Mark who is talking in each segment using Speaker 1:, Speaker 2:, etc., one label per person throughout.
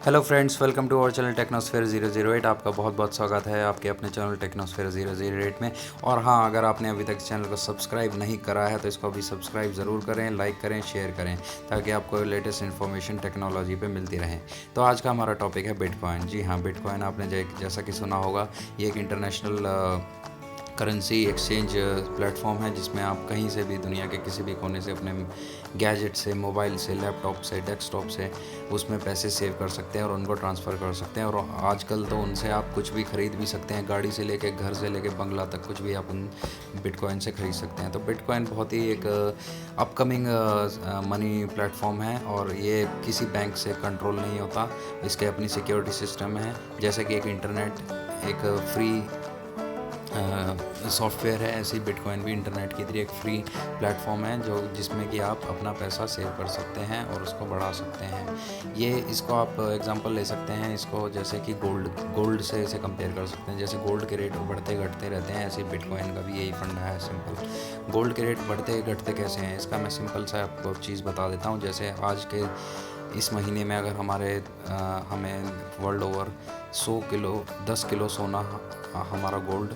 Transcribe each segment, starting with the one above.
Speaker 1: Hello friends, welcome to our channel Technosphere 008। आपका बहुत बहुत स्वागत है आपके अपने चैनल टेक्नोस्फेयर 008 में। और हाँ, अगर आपने अभी तक इस चैनल को सब्सक्राइब नहीं करा है तो इसको अभी सब्सक्राइब ज़रूर करें, लाइक करें, शेयर करें, ताकि आपको लेटेस्ट इन्फॉर्मेशन टेक्नोलॉजी पे मिलती रहे। तो आज का हमारा टॉपिक है बिटकॉइन। जी हाँ, बिटकॉइन आपने जैसा कि सुना होगा, ये एक इंटरनेशनल करेंसी एक्सचेंज प्लेटफॉर्म है, जिसमें आप कहीं से भी, दुनिया के किसी भी कोने से, अपने गैजेट से, मोबाइल से, लैपटॉप से, डेस्कटॉप से उसमें पैसे सेव कर सकते हैं और उनको ट्रांसफ़र कर सकते हैं। और आजकल तो उनसे आप कुछ भी ख़रीद भी सकते हैं, गाड़ी से लेके, घर से लेके, बंगला तक, कुछ भी आप उन बिटकॉइन से ख़रीद सकते हैं। तो बिटकॉइन बहुत ही एक अपकमिंग मनी प्लेटफॉर्म है और ये किसी बैंक से कंट्रोल नहीं होता। इसके अपनी सिक्योरिटी सिस्टम है, जैसे कि एक इंटरनेट एक फ्री सॉफ्टवेयर है, ऐसे ही बिटकॉइन भी इंटरनेट की तरह एक फ्री प्लेटफॉर्म है जिसमें कि आप अपना पैसा सेव कर सकते हैं और उसको बढ़ा सकते हैं। ये इसको आप एग्जांपल ले सकते हैं, इसको जैसे कि गोल्ड से इसे कंपेयर कर सकते हैं। जैसे गोल्ड के रेट बढ़ते घटते रहते हैं, ऐसे ही बिटकॉइन का भी यही फंडा है। सिंपल, गोल्ड के रेट बढ़ते घटते कैसे हैं, इसका मैं सिंपल सा आपको चीज़ बता देता हूँ। जैसे आज के इस महीने में अगर हमें वर्ल्ड ओवर 10 किलो सोना हमारा गोल्ड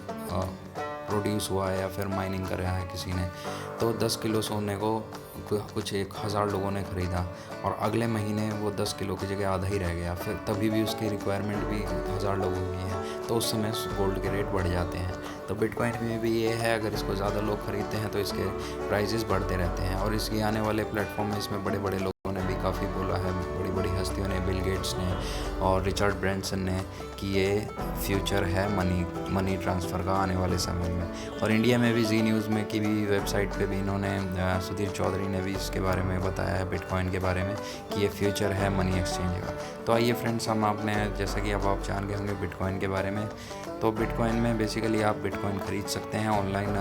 Speaker 1: प्रोड्यूस हुआ है या फिर माइनिंग कर रहा है किसी ने, तो 10 किलो सोने को कुछ 1,000 लोगों ने ख़रीदा और अगले महीने वो 10 किलो की जगह आधा ही रह गया, फिर तभी भी उसकी रिक्वायरमेंट भी 1,000 लोगों की है, तो उस समय गोल्ड के रेट बढ़ जाते हैं। तो बिटकॉइन में भी ये है, अगर इसको ज़्यादा लोग ख़रीदते हैं तो इसके प्राइजेस बढ़ते रहते हैं। और इसके आने वाले प्लेटफॉर्म में इसमें बड़े बड़े लोगों ने भी काफ़ी बोला है, बड़ी बड़ी हस्तियों ने, बिल गेट्स ने और रिचर्ड ब्रांसन ने, कि ये फ्यूचर है मनी ट्रांसफ़र का आने वाले समय में। और इंडिया में भी जी न्यूज़ में की भी वेबसाइट पे भी इन्होंने, सुधीर चौधरी ने भी इसके बारे में बताया है, बिटकॉइन के बारे में, कि ये फ्यूचर है मनी एक्सचेंज का। तो आइए फ्रेंड्स, हम आपने जैसा कि अब आप जान गए होंगे बिटकॉइन के बारे में। तो बिटकॉइन में बेसिकली आप बिटकॉइन ख़रीद सकते हैं ऑनलाइन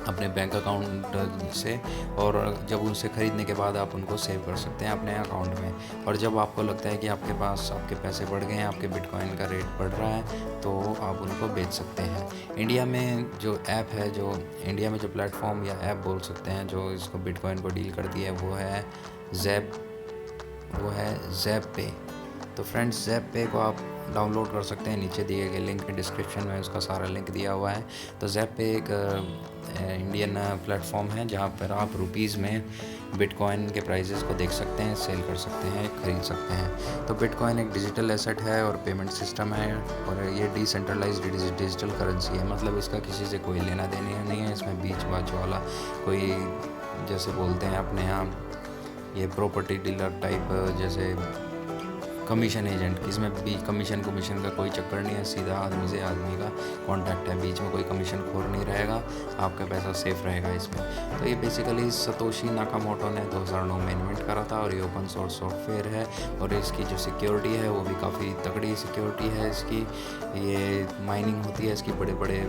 Speaker 1: अपने बैंक अकाउंट से, और जब उनसे ख़रीदने के बाद आप उनको सेव कर सकते हैं अपने अकाउंट में। और जब आपको लगता है कि आपके पास आपके पैसे बढ़ गए हैं, आपके बिटकॉइन का रेट बढ़ रहा है, तो आप उनको बेच सकते हैं। इंडिया में जो प्लेटफॉर्म या ऐप बोल सकते हैं जो इसको बिटकॉइन को डील करती है, वो है ज़ैप पे। तो फ्रेंड्स, ज़ैप पे को आप डाउनलोड कर सकते हैं, नीचे दिए गए लिंक में, डिस्क्रिप्शन में उसका सारा लिंक दिया हुआ है। तो ज़ैप पे एक इंडियन प्लेटफॉर्म है जहाँ पर आप रुपीज़ में बिटकॉइन के प्राइजेस को देख सकते हैं, सेल कर सकते हैं, खरीद सकते हैं। तो बिटकॉइन एक डिजिटल एसेट है और पेमेंट सिस्टम है, और ये डिसेंट्रलाइज्ड डिजिटल करेंसी है। मतलब इसका किसी से कोई लेना देना नहीं है, इसमें बीच बाज वाला कोई, जैसे बोलते हैं अपने यहाँ, ये प्रॉपर्टी डीलर टाइप, जैसे कमीशन एजेंट, इसमें भी कमीशन का कोई चक्कर नहीं है, सीधा आदमी से आदमी का कांटेक्ट है, बीच में कोई कमीशन खोर नहीं रहेगा, आपका पैसा सेफ रहेगा इसमें। तो ये बेसिकली सतोशी नाकामोटो ने 2009 में इन्वेंट करा था, और ये ओपन सोर्स सॉफ्टवेयर है, और इसकी जो सिक्योरिटी है वो भी काफ़ी तगड़ी सिक्योरिटी है इसकी। ये माइनिंग होती है इसकी, बड़े बड़े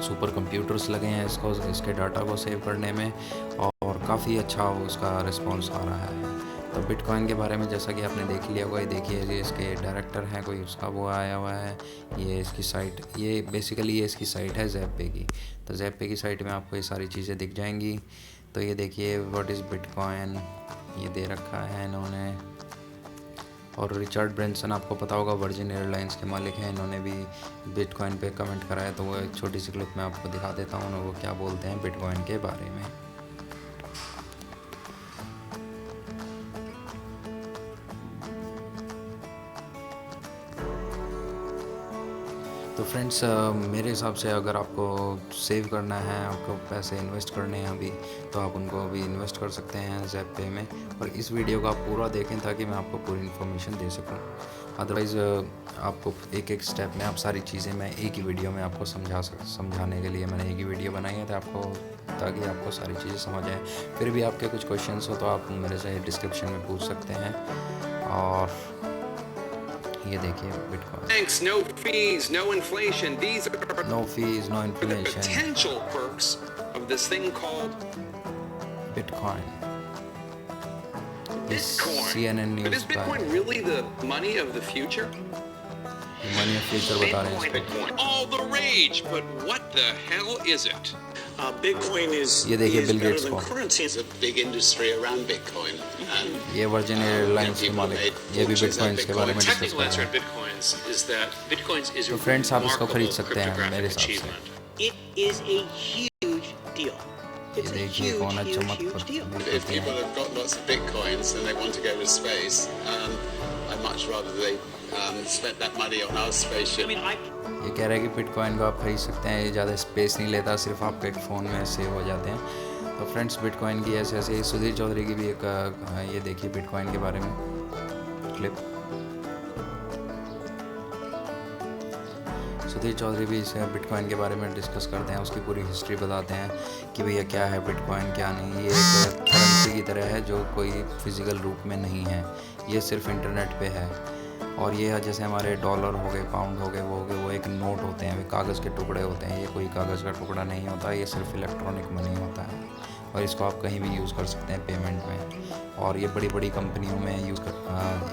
Speaker 1: सुपर कंप्यूटर्स लगे हैं इसके डाटा को सेव करने में, और काफ़ी अच्छा उसका रिस्पॉन्स आ रहा है। तो बिटकॉइन के बारे में जैसा कि आपने देख लिया होगा, ये देखिए, ये इसके डायरेक्टर हैं, कोई उसका वो आया हुआ है, ये इसकी साइट, ये बेसिकली ये इसकी साइट है ज़ैप पे की। तो ज़ैप पे की साइट में आपको ये सारी चीज़ें दिख जाएंगी। तो ये देखिए, व्हाट इज़ बिटकॉइन, ये दे रखा है इन्होंने। और रिचर्ड ब्रांसन, आपको पता होगा, वर्जिन एयरलाइंस के मालिक हैं, इन्होंने भी बिटकॉइन पे कमेंट करा है। तो वो एक छोटी सी क्लिप मैं आपको दिखा देता हूँ, वो क्या बोलते हैं बिटकॉइन के बारे में। तो फ्रेंड्स, मेरे हिसाब से अगर आपको सेव करना है, आपको पैसे इन्वेस्ट करने हैं अभी, तो आप उनको अभी इन्वेस्ट कर सकते हैं ज़ैप पे में। और इस वीडियो को आप पूरा देखें ताकि मैं आपको पूरी इन्फॉर्मेशन दे सकूं। अदरवाइज़ आपको एक एक स्टेप में, आप सारी चीज़ें मैं एक ही वीडियो में आपको समझाने के लिए मैंने एक ही वीडियो बनाई है, ताकि आपको सारी चीज़ें समझ आए। फिर भी आपके कुछ क्वेश्चंस हो तो आप मेरे से डिस्क्रिप्शन में पूछ सकते हैं। और ये देखिए bitcoin,
Speaker 2: Thanks, no fees, no inflation. These are
Speaker 1: no fees, no
Speaker 2: the
Speaker 1: inflation,
Speaker 2: potential perks of this thing called
Speaker 1: bitcoin.
Speaker 2: Bitcoin.
Speaker 1: CNN
Speaker 2: But
Speaker 1: news
Speaker 2: is
Speaker 1: का
Speaker 2: Bitcoin really the money of the future?
Speaker 1: Money future बता रहे हैं इसको।
Speaker 2: Bitcoin, all the rage, but what the hell is it?
Speaker 3: Bitcoin is
Speaker 1: ये देखिए bill
Speaker 3: better
Speaker 1: gets
Speaker 3: than
Speaker 1: को,
Speaker 3: currency.
Speaker 4: There's a big industry around Bitcoin, and
Speaker 1: ये virgin airlines के
Speaker 4: people
Speaker 1: मालिक,
Speaker 4: made
Speaker 1: ये भी
Speaker 4: fortunes out of
Speaker 1: बिटकॉइंस के बारे में डिस्कस
Speaker 5: Technical
Speaker 1: कर
Speaker 5: answer
Speaker 1: रहे
Speaker 5: on
Speaker 1: हैं।
Speaker 5: bitcoins is that bitcoins is
Speaker 1: तो
Speaker 5: a
Speaker 1: फ्रेंड्स आप इसको खरीद
Speaker 5: remarkable
Speaker 1: सकते हैं मेरे
Speaker 5: cryptographic
Speaker 1: हिसाब से।
Speaker 5: achievement.
Speaker 6: It is a huge deal.
Speaker 1: ये
Speaker 6: It's a
Speaker 1: देखिए
Speaker 6: huge,
Speaker 1: कौन
Speaker 6: huge,
Speaker 1: चमक
Speaker 6: huge deal.
Speaker 4: if people have got lots of Bitcoins and they want to go to space, I'd much rather they spent that money on our
Speaker 6: I
Speaker 4: spaceship.
Speaker 6: mean,
Speaker 1: ये कह रहा है कि bitcoin को आप खरीद सकते हैं, ये ज़्यादा स्पेस नहीं लेता, सिर्फ आपके एक फ़ोन में सेव हो जाते हैं। तो फ्रेंड्स बिटकॉइन की ऐसे ऐसे सुधीर चौधरी की भी एक ये देखिए बिटकॉइन के बारे में क्लिप। सुधीर चौधरी भी इसे बिटकॉइन के बारे में डिस्कस करते हैं, उसकी पूरी हिस्ट्री बताते हैं कि भैया क्या है बिटकॉइन क्या नहीं। ये एक करेंसी की तरह है जो कोई फिज़िकल रूप में नहीं है, ये सिर्फ इंटरनेट पे है। और ये जैसे हमारे डॉलर हो गए, पाउंड हो गए, वो एक नोट होते हैं, वे कागज़ के टुकड़े होते हैं। ये कोई कागज़ का टुकड़ा नहीं होता, ये सिर्फ इलेक्ट्रॉनिक मनी होता है और इसको आप कहीं भी यूज़ कर सकते हैं पेमेंट में। और ये बड़ी बड़ी कंपनियों में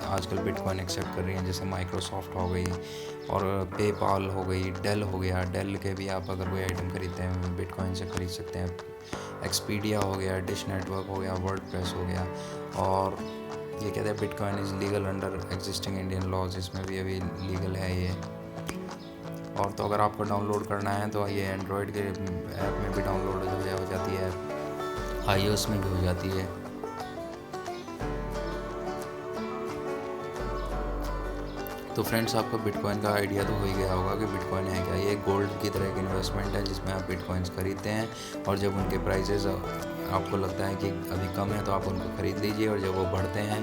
Speaker 1: आजकल बिटकॉइन एक्सेप्ट कर रही हैं, जैसे माइक्रोसॉफ्ट हो गई और पेपाल हो गई, डेल हो गया। डेल के भी आप अगर कोई आइटम खरीदते हैं बिटकॉइन से खरीद सकते हैं। एक्सपीडिया हो गया, डिश नेटवर्क हो गया, वर्डप्रेस हो गया। और ये कहते हैं bitcoin is legal under existing Indian laws, इसमें भी अभी लीगल है ये। और तो अगर आपको डाउनलोड करना है तो ये एंड्रॉयड के ऐप में भी डाउनलोड हो जाती है, iOS में भी हो जाती है। तो फ्रेंड्स आपको बिटकॉइन का आइडिया तो हो ही गया होगा कि बिटकॉइन है क्या। ये गोल्ड की तरह एक इन्वेस्टमेंट है जिसमें आप बिटकॉइंस खरीदते हैं और जब उनके प्राइसेस आपको लगता है कि अभी कम है तो आप उनको ख़रीद लीजिए, और जब वो बढ़ते हैं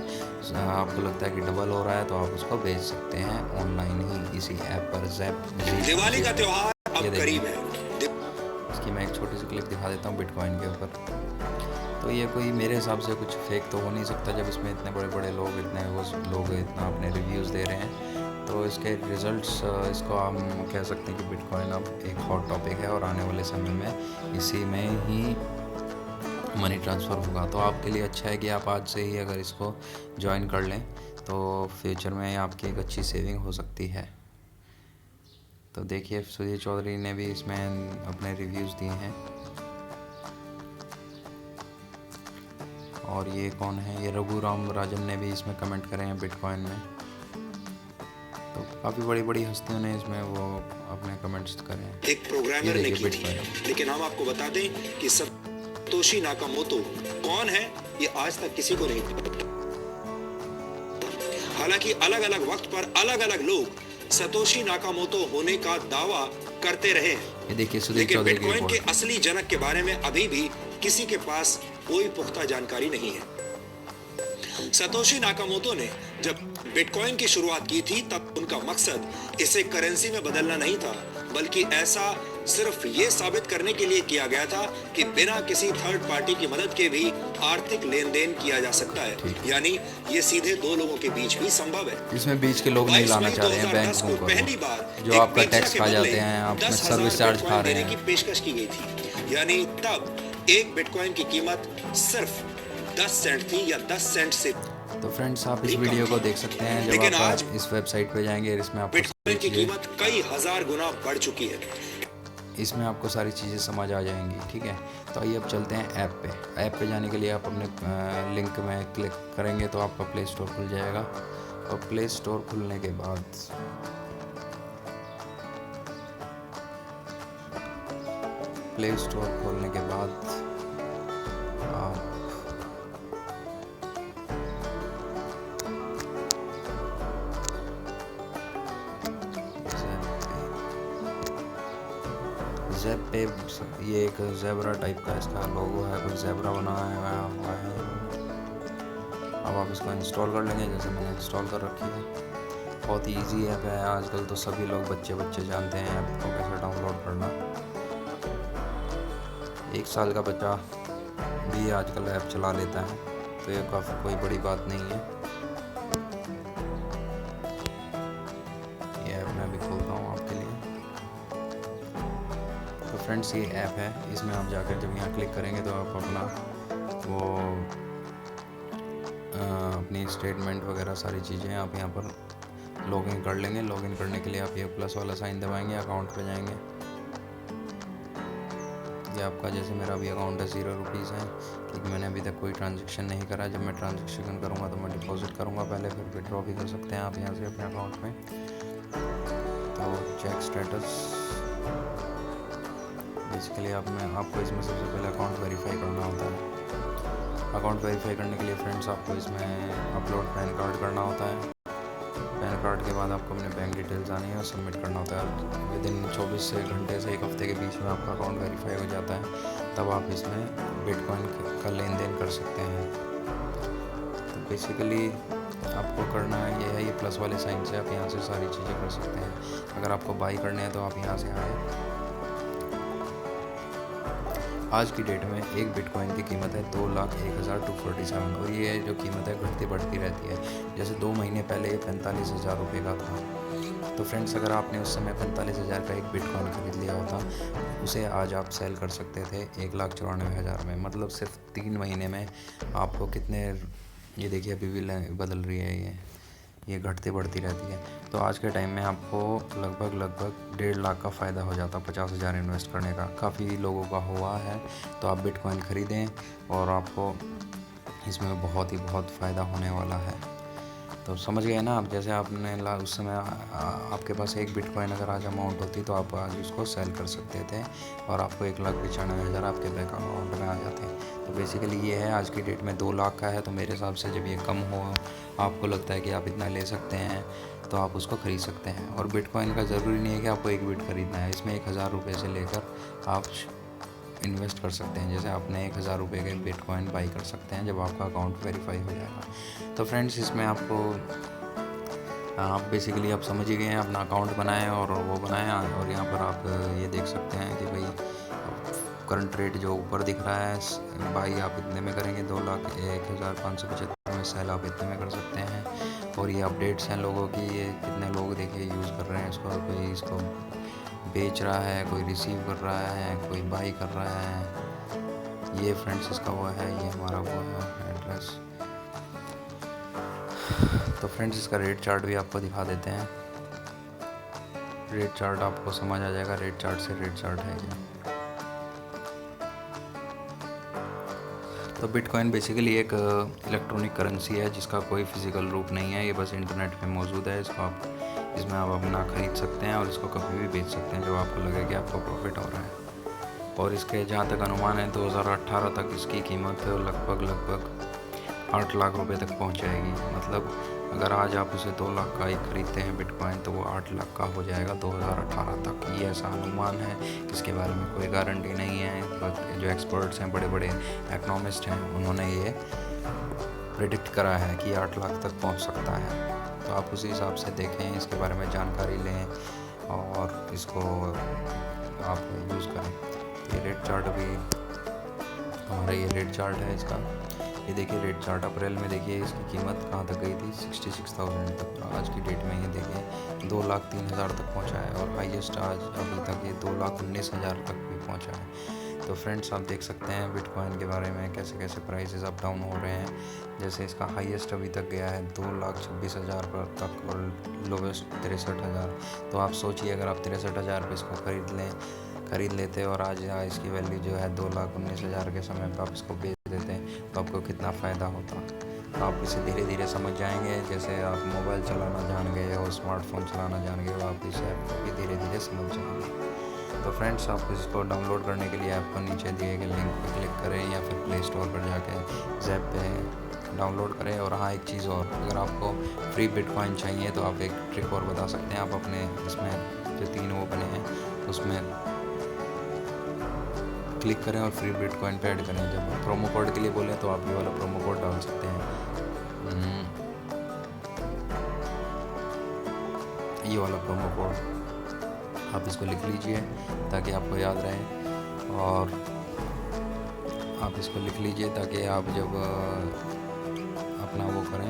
Speaker 1: आपको लगता है कि डबल हो रहा है तो आप उसको बेच सकते हैं ऑनलाइन ही इसी ऐप पर ज़ैप।
Speaker 3: दिवाली का त्योहार अब करीब है।
Speaker 1: इसकी मैं एक छोटी सी क्लिप दिखा देता हूँ बिटकॉइन के ऊपर। तो ये कोई मेरे हिसाब से कुछ फेक तो हो नहीं सकता जब इसमें इतने बड़े बड़े लोग इतना अपने रिव्यूज़ दे रहे हैं। तो इसके रिज़ल्ट्स इसको हम कह सकते हैं कि बिटकॉइन अब एक हॉट टॉपिक है और आने वाले समय में इसी में ही मनी ट्रांसफ़र होगा। तो आपके लिए अच्छा है कि आप आज से ही अगर इसको ज्वाइन कर लें तो फ्यूचर में आपकी एक अच्छी सेविंग हो सकती है। तो देखिए सुधीर चौधरी ने भी इसमें अपने रिव्यूज़ दिए हैं। और ये कौन है, ये रघुराम राजन ने भी इसमें कमेंट करे हैं बिटकॉइन में। तो काफ़ी बड़ी बड़ी हस्तियों ने इसमें वो अपने कमेंट्स करे हैं।
Speaker 3: एक प्रोग्रामर ने की थी, लेकिन हम आपको बता दें कि सतोशी नाकामोतो कौन है ये आज तक किसी को नहीं पता। हालांकि अलग अलग वक्त पर अलग अलग लोग सतोशी नाकामोतो होने का दावा करते रहे हैं।
Speaker 1: ये देखिए सुधीर
Speaker 3: लेकिन
Speaker 1: चौधरी
Speaker 3: बिटकॉइन के
Speaker 1: की
Speaker 3: असली जनक के बारे में अभी भी किसी के पास कोई पुख्ता जानकारी नहीं है। सतोशी नाकामोतो ने जब बिटकॉइन की शुरुआत की थी तब उनका मकसद इसे करेंसी में बदलना नहीं था, बल्कि ऐसा सिर्फ ये साबित करने के लिए किया गया था कि बिना किसी थर्ड पार्टी की मदद के भी आर्थिक लेन देन किया जा सकता है। यानी ये सीधे दो लोगों के बीच भी संभव है।
Speaker 1: इसमें बीच के लोग नहीं लाना चाह रहे हैं बैंकों को,
Speaker 3: पहली बार
Speaker 1: जो आपका टैक्स खा जाते हैं, आप सर्विस चार्ज खा रहे हैं।
Speaker 3: की पेशकश की गई थी, यानी तब एक बिटकॉइन की कीमत सिर्फ 10 सेंट थी या 10 सेंट से।
Speaker 1: तो फ्रेंड्स आप इस वीडियो को देख सकते हैं जब आप इस वेबसाइट पे जाएंगे, इसमें आपको
Speaker 3: बिटकॉइन की कीमत कई हजार गुना बढ़ चुकी है।
Speaker 1: इसमें आपको सारी चीज़ें समझ आ जाएंगी। ठीक है, तो आइए अब चलते हैं ऐप पे। ऐप पे जाने के लिए आप अपने लिंक में क्लिक करेंगे तो आपका प्ले स्टोर खुल जाएगा। और प्ले स्टोर खुलने के बाद आप ज़ैप पे ये एक ज़ेब्रा टाइप का इसका लोगो है, कुछ ज़ेब्रा बनाया हुआ है। अब आप इसको इंस्टॉल कर लेंगे, जैसे मैंने इंस्टॉल कर रखी है। बहुत ही इजी ऐप है, आजकल तो सभी लोग बच्चे जानते हैं ऐप को कैसे डाउनलोड करना। 1 साल का बच्चा भी आजकल ऐप चला लेता है, तो ये काफ़ी कोई बड़ी बात नहीं है। ये ऐप मैं भी खोलता हूँ आपके लिए। तो फ्रेंड्स ये ऐप है, इसमें आप जाकर जब यहाँ क्लिक करेंगे तो आप अपना वो अपनी स्टेटमेंट वगैरह सारी चीज़ें आप यहाँ पर लॉगिन कर लेंगे। लॉगिन करने के लिए आप ये प्लस वाला साइन दबाएंगे, अकाउंट पे जाएंगे। क्योंकि आपका जैसे मेरा अभी अकाउंट है 0 रुपीज़ है, क्योंकि मैंने अभी तक कोई ट्रांजेक्शन नहीं करा। जब मैं ट्रांजेक्शन करूँगा तो मैं डिपॉजिट करूँगा पहले, फिर विड्रॉ भी कर सकते हैं आप यहाँ से अपने अकाउंट में। तो चेक स्टेटस बेसिकली आपको इसमें सबसे पहले अकाउंट वेरीफाई करना होता है। अकाउंट वेरीफाई करने के लिए फ्रेंड्स आपको इसमें अपलोड पैन कार्ड करना होता है। पैन कार्ड के बाद आपको अपने बैंक डिटेल्स आनी है और सबमिट करना होता है। विदिन 24 घंटे से 1 हफ्ते के बीच में आपका अकाउंट वेरीफाई हो जाता है, तब आप इसमें बिटकॉइन का लेन देन कर सकते हैं। तो बेसिकली आपको करना ये है, ये प्लस वाले साइन से आप यहाँ से सारी चीज़ें कर सकते हैं। अगर आपको बाई करने हैं तो आप यहाँ से आए। आज की डेट में एक बिटकॉइन की कीमत है 2,01,247 और ये जो कीमत है घटती बढ़ती रहती है। जैसे 2 महीने पहले ये 45,000 रुपये का था। तो फ्रेंड्स, अगर आपने उस समय 45,000 का एक बिटकॉइन खरीद लिया होता, उसे आज आप सेल कर सकते थे 1,94,000 में। मतलब सिर्फ 3 महीने में आपको कितने, ये देखिए अभी भी बदल रही है, ये घटती बढ़ती रहती है। तो आज के टाइम में आपको लगभग 1.5 लाख का फ़ायदा हो जाता 50,000 इन्वेस्ट करने का। काफ़ी लोगों का हुआ है। तो आप बिटकॉइन ख़रीदें और आपको इसमें बहुत फ़ायदा होने वाला है। तो समझ गए ना आप। जैसे आपने उस समय आपके पास एक बिटकॉइन अगर आज अमाउंट होती तो आप आज उसको सेल कर सकते थे और आपको 1,95,000 आपके बैंक अकाउंट में आ जाते। तो बेसिकली ये है, आज की डेट में 2 लाख का है। तो मेरे हिसाब से जब ये कम हो, आपको लगता है कि आप इतना ले सकते हैं, तो आप उसको ख़रीद सकते हैं। और बिटकॉइन का ज़रूरी नहीं है कि आपको 1 बिट ख़रीदना है। इसमें 1,000 रुपये से लेकर आप इन्वेस्ट कर सकते हैं। जैसे आपने 1,000 रुपये के बिटकॉइन बाई कर सकते हैं जब आपका अकाउंट वेरीफाई हो जाएगा। तो फ्रेंड्स, इसमें आपको आप बेसिकली आप समझ ही गए हैं, अपना अकाउंट बनाएं और वो बनाएं। और यहाँ पर आप ये देख सकते हैं कि भाई करंट रेट जो ऊपर दिख रहा है, बाई आप इतने में करेंगे 2,01,575 में, सेल आप इतने में कर सकते हैं। और ये अपडेट्स हैं लोगों की, ये कितने लोग देखिए यूज़ कर रहे हैं इसको। कोई इसको बेच रहा है, कोई रिसीव कर रहा है, कोई बाई कर रहा है। ये फ्रेंड्स इसका वो है, ये हमारा वो है एड्रेस। तो फ्रेंड्स, इसका रेट चार्ट भी आपको दिखा देते हैं। रेट चार्ट आपको समझ आ जाएगा, रेट चार्ट से रेट चार्ट है ये। तो बिटकॉइन बेसिकली एक इलेक्ट्रॉनिक करेंसी है जिसका कोई फिज़िकल रूप नहीं है। ये बस इंटरनेट पे मौजूद है। इसमें आप अपना ख़रीद सकते हैं और इसको कभी भी बेच सकते हैं जब आपको लगे कि आपको प्रॉफिट हो रहा है। और इसके जहाँ तक अनुमान है 2018 तक इसकी कीमत लगभग 8 लाख रुपए तक पहुँच जाएगी। मतलब अगर आज आप उसे 2 लाख का ही खरीदते हैं बिटकॉइन, तो वो 8 लाख का हो जाएगा 2018 तक। ये ऐसा अनुमान है, इसके बारे में कोई गारंटी नहीं है। बट जो एक्सपर्ट्स हैं, बड़े बड़े इकोनॉमिस्ट हैं, उन्होंने ये प्रेडिक्ट करा है कि 8 लाख तक पहुंच सकता है। तो आप उसी हिसाब से देखें, इसके बारे में जानकारी लें और इसको आप यूज़ करें। ये रेट चार्ट अभी हमारा ये रेट चार्ट है इसका। ये देखिए रेट चार्ट अप्रैल में देखिए इसकी कीमत कहाँ तक गई थी, 66,000 तक। आज की डेट में ये देखिए 2,03,000 तक पहुँचा है और हाईएस्ट आज अभी तक ये 2,19,000 तक भी पहुँचा है। तो फ्रेंड्स, आप देख सकते हैं बिटकॉइन के बारे में कैसे कैसे प्राइसेस अप डाउन हो रहे हैं। जैसे इसका हाईएस्ट अभी तक गया है 2,26,000 पर तक और लोवेस्ट 63,000। तो आप सोचिए, अगर आप 63,000 पर इसको खरीद लेते और आज इसकी वैल्यू जो है 2,19,000 के समय पर आप इसको बेच देते हैं, तो आपको कितना फ़ायदा होता। तो आप इसे धीरे धीरे समझ जाएंगे। जैसे आप मोबाइल चलाना जान गए हो, स्मार्टफोन चलाना जान गए हो, आप इस ऐप को भी धीरे धीरे समझ जाएंगे। तो फ्रेंड्स, आप इसको डाउनलोड करने के लिए आपको नीचे दिए गए लिंक पर क्लिक करें या फिर प्ले स्टोर पर जाके ज़ैप पे डाउनलोड करें। और हाँ, एक चीज़ और, अगर आपको फ्री बिटकॉइन चाहिए तो आप एक ट्रिक और बता सकते हैं। आप अपने इसमें जो 3 वो बने हैं उसमें क्लिक करें और फ्री बिटकॉइन पे ऐड करें। जब प्रोमो कोड के लिए बोले तो आप ये वाला प्रोमो कोड डाल सकते हैं, ये वाला प्रोमो कोड आप इसको लिख लीजिए ताकि आपको याद रहे। और आप इसको लिख लीजिए ताकि आप जब अपना वो करें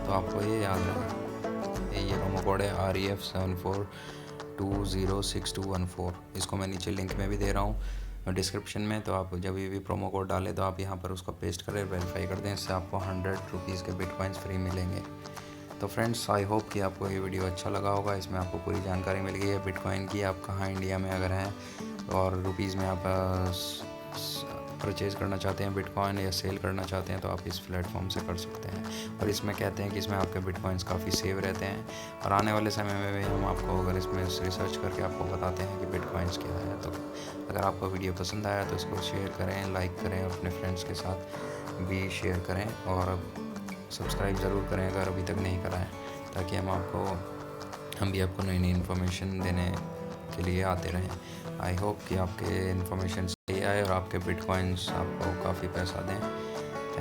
Speaker 1: तो आपको ये याद रहे। ये प्रोमो कोड है REF 74206214। इसको मैं नीचे लिंक में भी दे रहा हूँ डिस्क्रिप्शन में। तो आप जब भी प्रोमो कोड डालें तो आप यहाँ पर उसको पेस्ट करें, वेरीफाई कर दें। इससे आपको 100 रुपीज़ के बिटकॉइंस फ्री मिलेंगे। तो फ्रेंड्स आई होप कि आपको ये वीडियो अच्छा लगा होगा। इसमें आपको पूरी जानकारी मिल गई है बिटकॉइन की। आप कहाँ इंडिया में अगर हैं और रुपीज़ में आप परचेज़ करना चाहते हैं बिटकॉइन या सेल करना चाहते हैं तो आप इस प्लेटफॉर्म से कर सकते हैं। और इसमें कहते हैं कि इसमें आपके बिटकॉइंस काफ़ी सेव रहते हैं और आने वाले समय में भी हम आपको अगर इसमें रिसर्च करके आपको बताते हैं कि बिटकॉइंस क्या है। तो अगर आपको वीडियो पसंद आया तो इसको शेयर करें, लाइक करें, अपने फ्रेंड्स के साथ भी शेयर करें और सब्सक्राइब ज़रूर करें अगर अभी तक नहीं करा है, ताकि हम भी आपको नई नई इन्फॉर्मेशन देने के लिए आते रहें। आई होप कि आपके इन्फॉर्मेशन सही आए और आपके बिटकॉइंस आपको काफ़ी पैसा दें।